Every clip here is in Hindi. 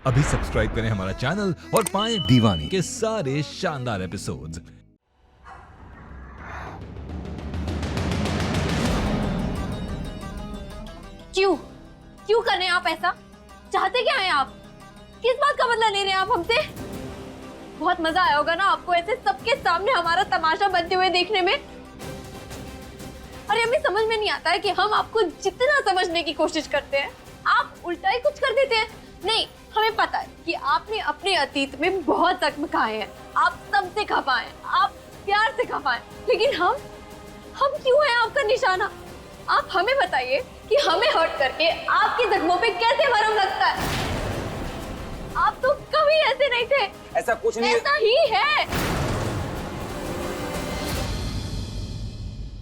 अभी सब्सक्राइब करें हमारा चैनल और पाएं दीवानी के सारे शानदार एपिसोड्स। क्यों कर रहे हैं आप ऐसा? चाहते क्या हैं आप? किस बात का बदला ले रहे हैं आप हमसे? बहुत मजा आया होगा ना आपको ऐसे सबके सामने हमारा तमाशा बनते हुए देखने में। अरे हमें समझ में नहीं आता है कि हम आपको जितना समझने की कोशिश करते हैं आप उल्टा ही कुछ कर देते हैं। नहीं, हमें पता है कि आपने अपने अतीत में बहुत जख्म खाए हैं, आप सबसे खफा हैं, आप प्यार से खफा हैं, लेकिन हम क्यों हैं आपका निशाना? आप हमें बताइए कि हमें हर्ट करके आपके जख्मों पे कैसे मरहम लगता है? आप तो कभी ऐसे नहीं थे। ऐसा कुछ नहीं, ऐसा ही है।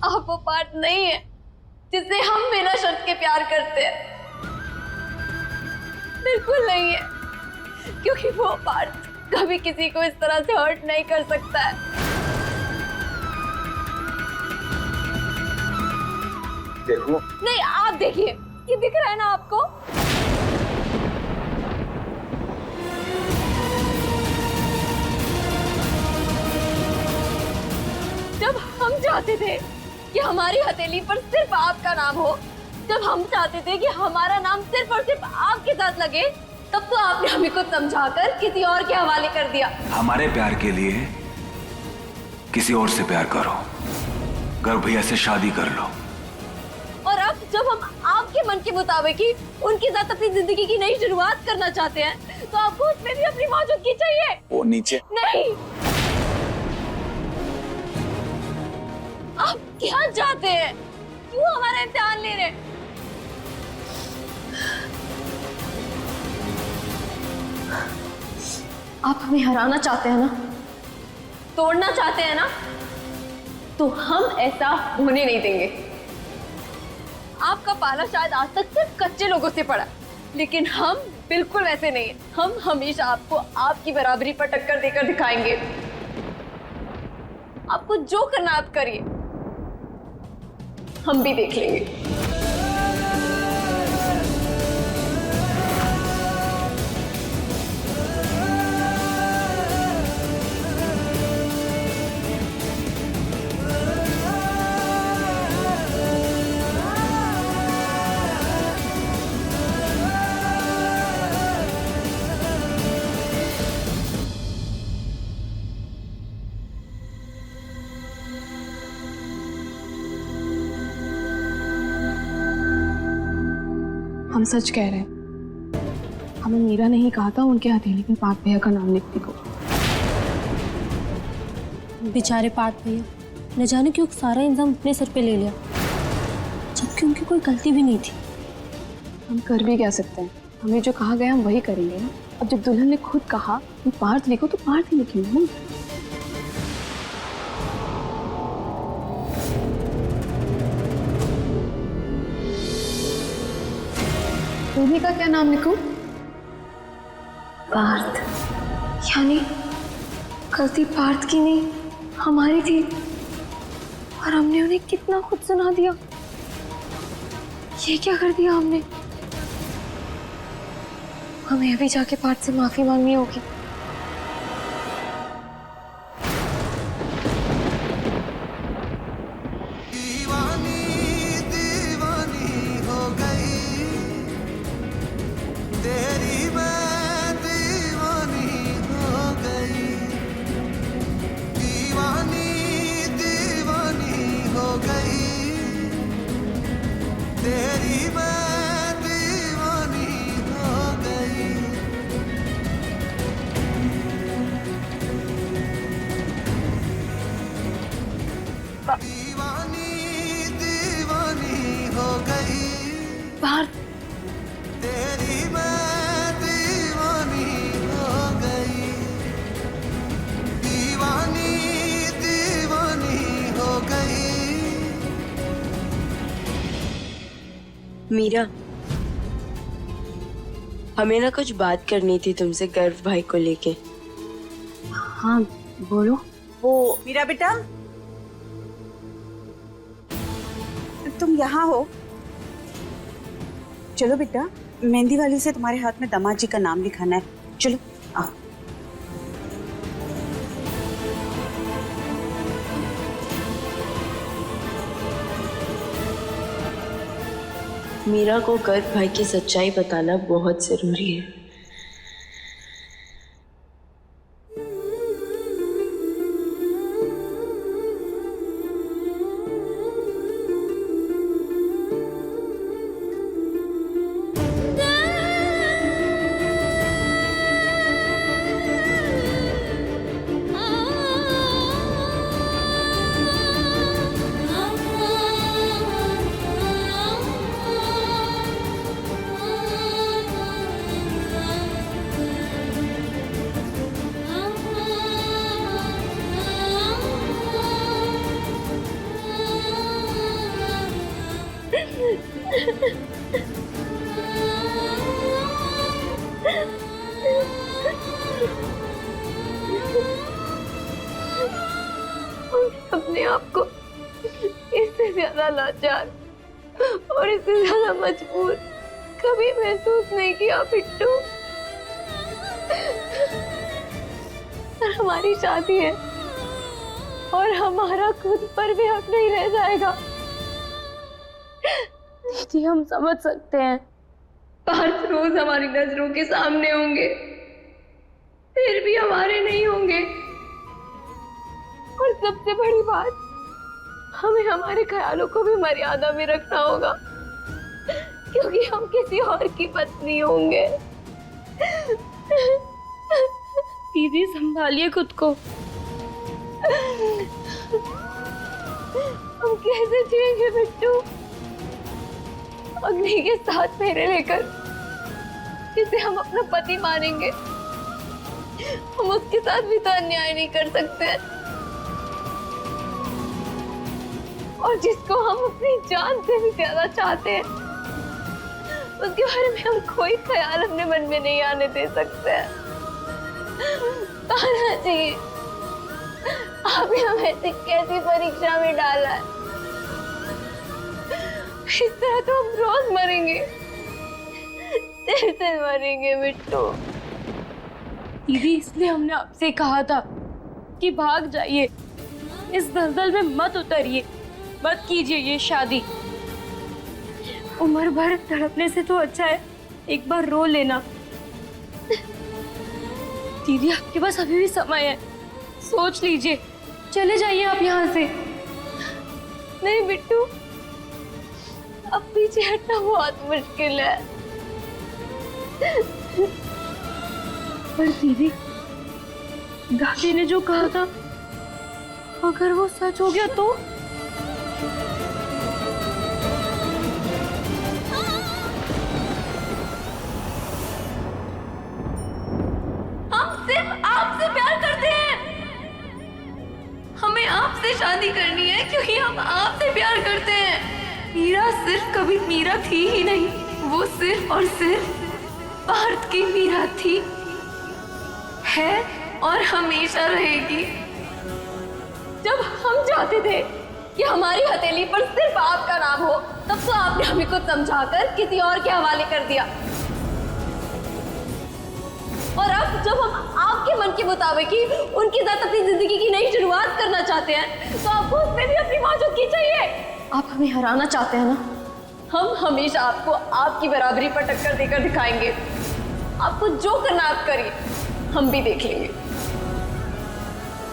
आप वो पार्ट नहीं है जिससे हम बिना शर्त के प्यार करते हैं, बिल्कुल नहीं है, क्योंकि वो पार्ट कभी किसी को इस तरह से हर्ट नहीं कर सकता है। देखो नहीं, आप देखिए, ये दिख रहा है ना आपको? जब हम चाहते थे कि हमारी हथेली पर सिर्फ आपका नाम हो, जब हम चाहते थे कि हमारा नाम सिर्फ और सिर्फ आपके साथ लगे, तब तो आपने हमें को समझाकर किसी और के हवाले कर दिया। हमारे प्यार के लिए किसी और से प्यार करो, घर भैया से शादी कर लो। और अब जब हम आपके मन के मुताबिक ही उनके साथ अपनी जिंदगी की नई शुरुआत करना चाहते हैं, तो आपको उसमें भी अपनी मौजूदगी चाहिए। वो नीचे नहीं, आप क्या चाहते हैं? क्यों हमारा इम्तिहान ले रहे हैं? आप हमें हराना चाहते हैं ना, तोड़ना चाहते हैं ना, तो हम ऐसा होने नहीं देंगे। आपका पाला शायद आज तक सिर्फ कच्चे लोगों से पड़ा, लेकिन हम बिल्कुल वैसे नहीं हैं। हम हमेशा आपको आपकी बराबरी पर टक्कर देकर दिखाएंगे। आपको जो करना आप करिए, हम भी देख लेंगे। हम सच कह रहे हैं। हमें मीरा ने ही कहा था उनके हथेली में पार्थ भैया का नाम लिखने को। बेचारे पार्थ भैया, न जाने क्यों सारा इंजाम अपने सर पे ले लिया, जबकि उनकी कोई गलती भी नहीं थी। हम कर भी क्या सकते हैं? हमें जो कहा गया हम वही करेंगे ना। अब जब दुल्हन ने खुद कहा कि पार्थ लिखो तो पार्थ ही लिखेंगे ना। रूही का क्या नाम लिखूं? पार्थ। यानी गलती पार्थ की नहीं हमारी थी, और हमने उन्हें कितना खुद सुना दिया। ये क्या कर दिया हमने? हमें अभी जाके पार्थ से माफी मांगनी होगी। पार्थ, मीरा, हमें ना कुछ बात करनी थी तुमसे गर्व भाई को लेके। हाँ बोलो। वो मीरा बेटा, तुम यहाँ हो? चलो बेटा मेहंदी वाली से तुम्हारे हाथ में दामाद जी का नाम लिखाना है। चलो आओ। मीरा को गर्व भाई की सच्चाई बताना बहुत जरूरी है। अपने आप को इससे ज्यादा लाचार और इससे ज्यादा मजबूर कभी महसूस नहीं किया बिट्टू। पर हमारी शादी है और हमारा खुद पर भी हक नहीं रह जाएगा। दीदी हम समझ सकते हैं पार्थ रोज हमारी नजरों के सामने होंगे, फिर भी हमारे नहीं होंगे। और सबसे बड़ी बात, हमें हमारे ख्यालों को भी मर्यादा में रखना होगा, क्योंकि हम किसी और की पत्नी होंगे। दीदी संभालिए खुद को। हम कैसे जिएंगे बिट्टू? अग्नि के साथ फेरे लेकर जिसे हम अपना पति मानेंगे, हम उसके साथ भी तो अन्याय नहीं कर सकते। और जिसको हम अपनी जान से भी ज्यादा चाहते हैं, उसके बारे में हम कोई ख्याल अपने मन में नहीं आने दे सकते। ताना जी, आपने हमें ऐसी कैसी परीक्षा में डाला है? इस तरह तो हम रोज मरेंगे, दिल से मरेंगे बिट्टू। दीदी इसलिए हमने आपसे कहा था कि भाग जाइए, इस दलदल में मत उतरिए, मत कीजिए ये शादी। उम्र भर तड़पने से तो अच्छा है एक बार रो लेना। दीदी आपके पास अभी भी समय है, सोच लीजिए, चले जाइए आप यहाँ से। नहीं बिट्टू, अब पीछे हटना बहुत मुश्किल है। पर दीदी, दादी ने जो कहा था, अगर वो सच हो गया तो? हम सिर्फ आपसे प्यार करते हैं। हमें आपसे शादी करनी है क्योंकि हम आपसे प्यार करते हैं। मीरा सिर्फ कभी मीरा थी ही नहीं, वो सिर्फ और सिर्फ पार्थ की मीरा थी, है और हमेशा रहेगी। जब हम चाहते थे कि हमारी हथेली पर सिर्फ आपका नाम हो, तब तो आपने हमें को समझाकर किसी और के हवाले कर दिया। और अब जब हम आपके मन के मुताबिक ही उनके साथ अपनी जिंदगी की नई शुरुआत करना चाहते हैं, तो आपको उसमें भी अपनी मौजूदगी चाहिए। आप हमें हराना चाहते हैं ना? हम हमेशा आपको आपकी बराबरी पर टक्कर देकर दिखाएंगे। आपको जो करना आप करिए, हम भी देख लेंगे।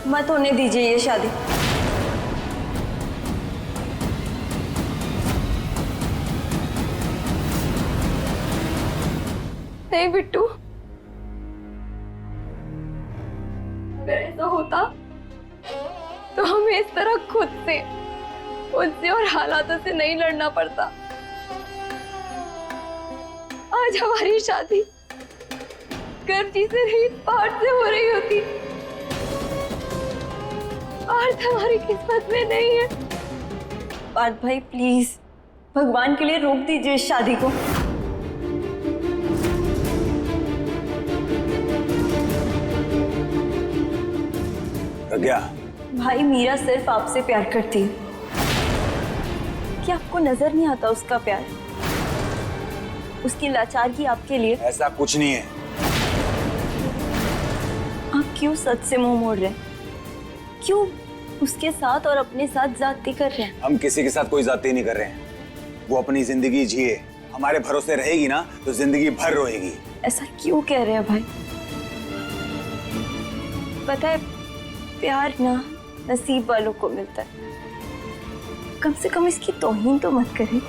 मत होने दीजिए ये शादी। नहीं बिट्टू, अगर ऐसा होता तो हमें इस तरह खुद से, उनसे और हालातों से नहीं लड़ना पड़ता। आज हमारी शादी गर्व जी से रहित पार्थ से हो रही होती। पार्थ हमारी किस्मत में नहीं है। पार्थ भाई प्लीज, भगवान के लिए रोक दीजिए इस शादी को। प्रज्ञा, भाई मीरा सिर्फ आपसे प्यार करती है। क्या आपको नजर नहीं आता उसका प्यार? उसकी लाचारगी आपके लिए। ऐसा कुछ नहीं है। आप क्यों सच से मुंह मोड़ रहे हैं? क्यों उसके साथ और अपने साथ जाती कर रहे हैं? हम किसी के साथ कोई जाती नहीं कर रहे हैं। वो अपनी जिंदगी जिए, हमारे भरोसे रहेगी ना तो जिंदगी भर रोएगी। ऐसा क्यों कह रहे हैं भाई? पता है, प्यार ना नसीब वालों को मिलता है। कम से कम इसकी तौहीन तो मत करें।